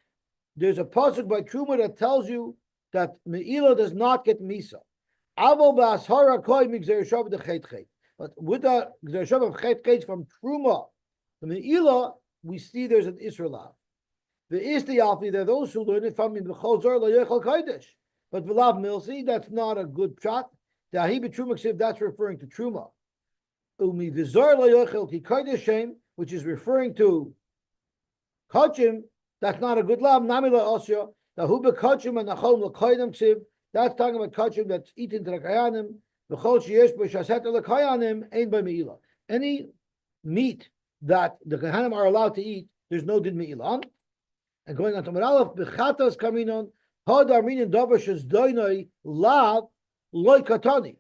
there's a pasuk by Truma that tells you that Me'ila does not get Misa. But with the Gzerashav of Chet from Truma, the Me'ila, we see there's an Issur lav. The Istiyalfi, there are those who learn it from B'chol Zor L'Yechol Kodesh. But V'lav Milsi, that's not a good shot. The Ahibi Truma Ksiv, that's referring to Truma. Umi V'zor L'Yechol Ki Kodesh Shem, which is referring to Kachim, that's not a good lav. Namila Osya, the Huba Kachim and Nachom L'Koidem Ksiv, that's talking about Kachim that's eaten to the Kayanim. V'chol Sheyesh B'Shaseta L'Kayanim, Ein By Me'ila. Any meat that the Kahanim are allowed to eat, there's no Din Me'ila on. And going on to Maralef, B'chatas coming on, Hod Arminian Dovashes Doinoi Lav Loi Katani.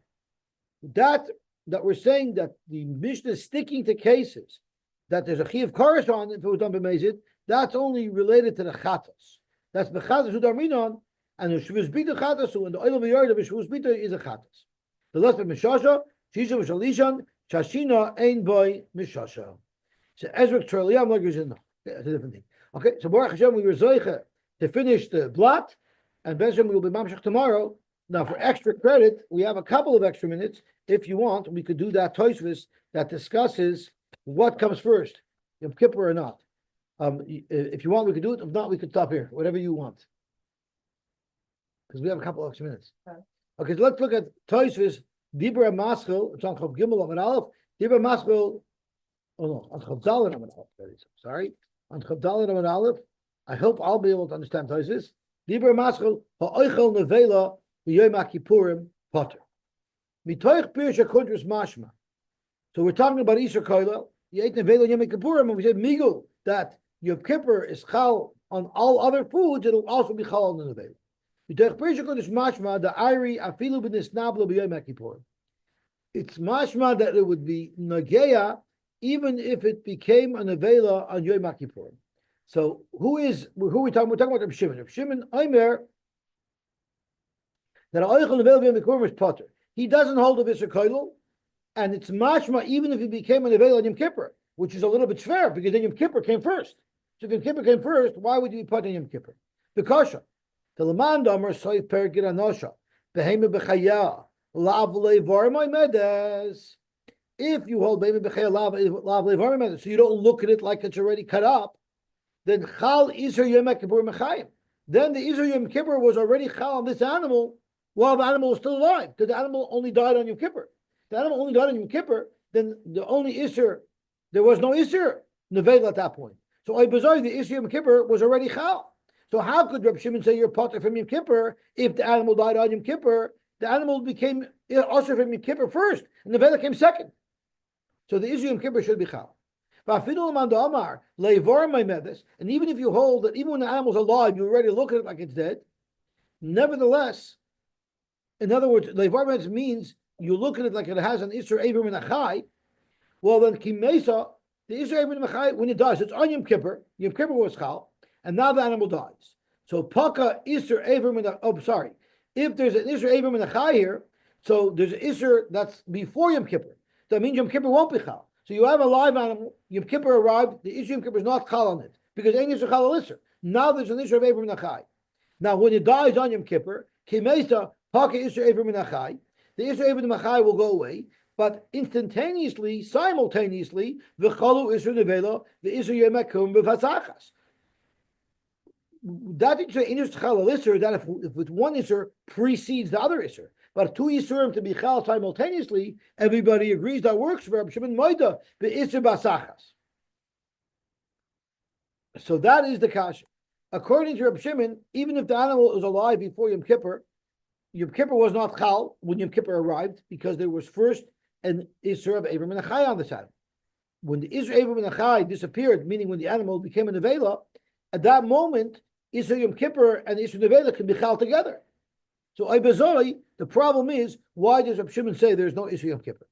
That we're saying that the Mishnah is sticking to cases that there's a Chiv Koros on if it was done b'mezid, that's only related to the Chatas. That's B'chatas Hod Arminon, and the Shavuous Bita Chatasu, and the oil of the yard of Shavuous Bita is a Chatas. The last of Mishasha, Shisha Mishalishan, Shashina Ein Boy Mishasha. So Ezra Charliam like no, that's a different thing. Okay, so Baruch Hashem, we were Zoicha to finish the blot, and Ben Hashem will be Mamshach tomorrow. Now, for extra credit, we have a couple of extra minutes. If you want, we could do that Tosfos that discusses what comes first, Yom Kippur or not. If you want, we could do it. If not, we could stop here. Whatever you want, because we have a couple of extra minutes. Okay, so let's look at Tosfos Dibra Maschil. It's on Chav Gimel Amud Aleph. Dibra Maschil. Oh no, on Chav Daled Amud Aleph. Sorry. On Chav Daled Amud Aleph, I hope I'll be able to understand Tosfos. Dibra Maschil ha'oichel nevela v'yom ha'kippurim potter. Mitoich pirush ha'kodrus mashma. So we're talking about Issur Kollel. You ate nevela yom kippurim, and we said migul that Yom Kippur is chal on all other foods. It'll also be chal on the nevela. Mitoich pirush ha'kodrus mashma the iri afilu b'nisnablo b'yom ha'kippurim. It's mashma that it would be nageya even if it became a nevela on Yom Kippurim. So who are we talking? We're talking about Reb Shimon. Reb Shimon Omer that oichel nevela Yom Kippurim is potter. He doesn't hold of Issur Kollel, and it's mashma even if it became a nevela on Yom Kippur, which is a little bit fair because then Yom Kippur came first. So if Yom Kippur came first, why would you be potter on Yom Kippur? The kasha. The Laman Domer Soif Perikid Anosha Behema Bechaya Lav Levarmai Medes. If you hold Behema Bechaya Lav Levarmai Medes, so you don't look at it like it's already cut up, then Chal Issur Yom Kippur Mechayim. Then the Issur Yom Kippur was already Chal on this animal while the animal was still alive, because the animal only died on Yom Kippur. The animal only died on Yom Kippur, then the only Issur, there was no Issur Nevela at that point. So Oibazoi, the Issur Yom Kippur was already Chal. So how could Reb Shimon say you're potter from Yom Kippur if the animal died on Yom Kippur? The animal became also from Yom Kippur first, and the Vela came second. So the Issur Yom Kippur should be Chal. And even if you hold that even when the animal's alive, you already look at it like it's dead, nevertheless, in other words, Leivar means you look at it like it has an Issur Eiver Min Achai. Well, then Kimesa, the Issur Eiver Min Achai, when it dies, it's on Yom Kippur. Yom Kippur was Chal, and now the animal dies. So Paka Issur Eiver Min sorry. If there's an Issur Eiver Min Achai here, so there's an Issur that's before Yom Kippur. That means Yom Kippur won't be Chal. So you have a live animal, Yom Kippur arrived, the Issur Yom Kippur is not Chal on it, because ain't Issur Chal Issur. Now there's an Issur Eiver Min Achai. Now when it dies on Yom Kippur, Kimesa, Paka Issur Eiver Min Achai, the Issur Eiver Min Achai will go away, but instantaneously, simultaneously, the Chalu Issur Nevela, the Issur Yom Kippur B'Fatzachas. That Issur Chal Issur, that if one Issur precedes the other Issur, but two Issurim to be Chal simultaneously, everybody agrees that works for Reb Shimon Moida, the Issur Basachas. So that is the kasha. According to Reb Shimon, even if the animal is alive before Yom Kippur, Yom Kippur was not Chal when Yom Kippur arrived because there was first an Issur of Avram and Achai on the side. When the Issur Avram and Achai disappeared, meaning when the animal became a Nevela, at that moment, Issur Yom Kippur and Issur Nevela can be Chal together. So Ibazoi, the problem is, why does Reb Shimon say there's no Issur Yom Kippur?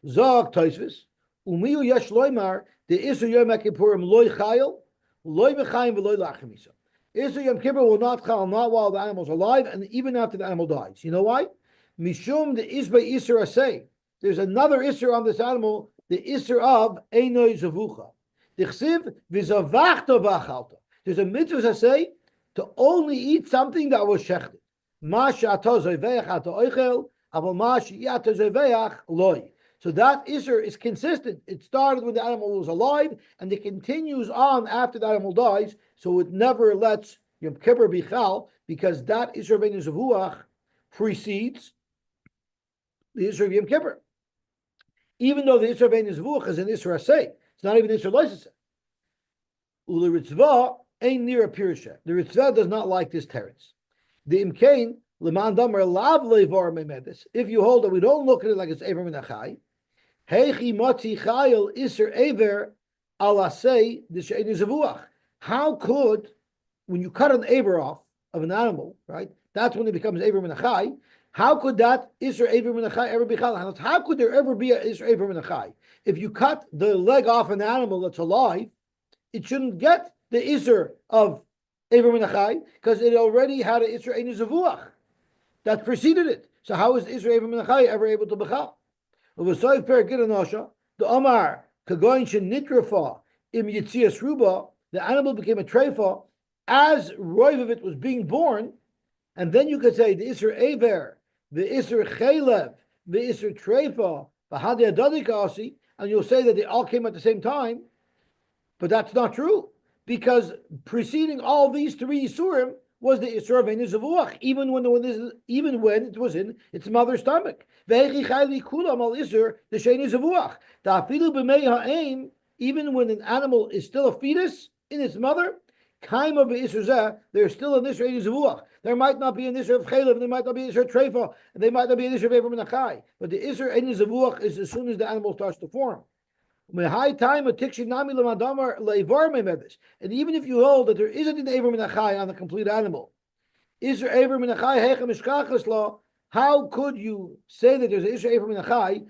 Zog Tosfos, Umiyu Yesh Loimar, the Issur Yom Kippurim Loi Chayil, Loi B'Chayim V'Loi Lachemisa. Issur Yom Kippur will not Chal, not while the animal's alive, and even after the animal dies. You know why? Mishum the Isbei Issur Asay. There's another Issur on this animal, the Issur of Einoi Zavucha. Dichsiv V'Zavachta V'Achalta. There's a mitzvah that say to only eat something that was shechted. So that Issur is consistent. It started when the animal was alive, and it continues on after the animal dies. So it never lets Yom Kippur be Chal, because that Issur of Zavuach precedes the Issur of Yom Kippur. Even though the Issur of Zavuach is an Issur Asay, it's not even Issur Loisaseh. Ule Ritzvah ain't near a Pirusha. The Ritzvah does not like this teretz. The Imkain, Leman Damar Lav Levar Memedis. If you hold that we don't look at it like it's Avram and Achai, Heichi Motzi Chayil Issur Aver Alasei D'Shein Zavuach. How could, when you cut an Aver off of an animal, right? That's when it becomes Avram and Achai. How could that Issur Avram and Achai ever be Chal? How could there ever be an Issur Avram and Achai? If you cut the leg off an animal that's alive, it shouldn't get the Issur of Avram and Achai because it already had an Issur Ein Zavuach that preceded it. So how is Issur Avram and Achai ever able to bechal? The Omar Kagoin Shenitrafa Im Yitzias Ruba, the animal became a treifa as Roiv of it was being born, and then you could say the Issur Aver, the Issur Chelev, the Issur Treifa, the Hadi Adadikasi, and you'll say that they all came at the same time, but that's not true, because preceding all these three Isurim was the Issur of Ein Zavuach, even when it was in its mother's stomach. Even when an animal is still a fetus in its mother, there's still an Issur Ein Zavuach. There might not be an Issur of Chelev, there might not be an Issur of Treifa, and there might not be an Issur of Avram and Achai. But the Issur Ein Zavuach is as soon as the animal starts to form. And even if you hold that there isn't an Avram and Achai on the complete animal, Issur Avram and Achai, how could you say that there's an Issur Avram and Achai?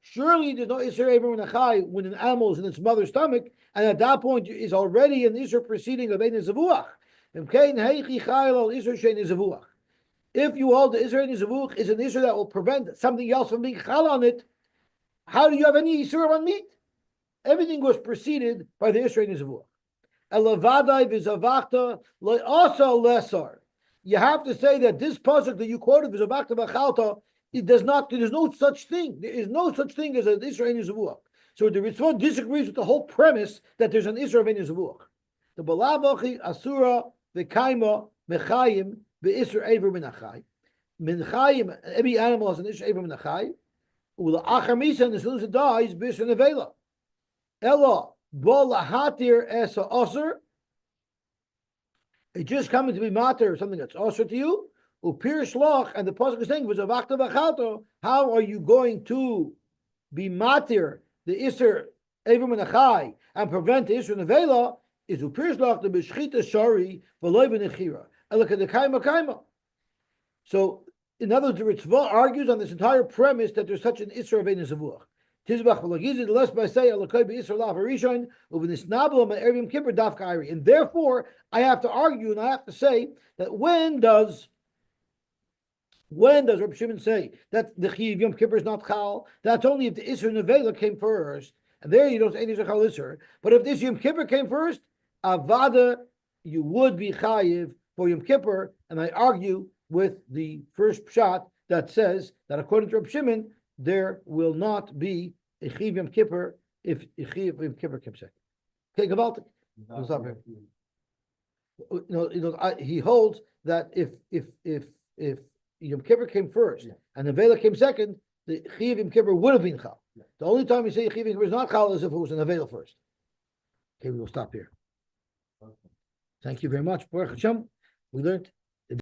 Surely there's no Issur Avram and Achai when an animal is in its mother's stomach, and at that point is already an Issur proceeding of Ein Zavuach. If you hold the Issur Ein Zavuach is an Issur that will prevent something else from being Chal on it, how do you have any Issur on meat? Everything was preceded by the Issur Ein Zavuach. Elavadai v'zavachta also lesser. You have to say that this pasuk that you quoted v'zavachta v'chalta, it does not. There is no such thing. There is no such thing as an Issur Ein Zavuach. So the Ritzvot disagrees with the whole premise that there's an Issur of Ein Zavuach. The balavochi asura v'kaima mechayim v'Issur Avram and Achai. Minchayim, every animal has an Issur Avram and Achai. Ula achar misa, and as soon as it dies, b'Issur nevela. Ella bo lahatir esa osur. It just coming to be matter, something that's osur to you. Upir shloch, and the pasuk is saying, "V'zavachta v'chalto." How are you going to be matir the Issur Avram and Achai and prevent the Issur nevela? Is upir shloch the b'shchita shari v'loy b'nechira. Elakadekaima kaima. So, in other words, the Ritzvah argues on this entire premise that there's such an Issur of Ein Zavuach. Tizbach v'lagizid less by say alakoy b'Issur lav harishon u'v'nisnabla ma'erim kippur daf ka'iri. And therefore, I have to argue and I have to say that when does Reb Shimon say that the Chiv Yom Kippur is not Chal? That's only if the Issur Nevela came first. And there you don't say any Chal Issur. But if this Yom Kippur came first, Avada, you would be Chayiv for Yom Kippur. And I argue with the first pshat that says that according to Reb Shimon, there will not be a Chiv Yom Kippur if a Chiv Yom Kippur comes second. Okay, Gavaltik. He holds that if Yom Kippur came first and the Nevela came second, the Chiv Yom Kippur would have been Chal. The only time you say Chiv Yom Kippur is not Chal is if it was an Nevela first. Okay, we will stop here. Thank you very much. Baruch Hashem. We learned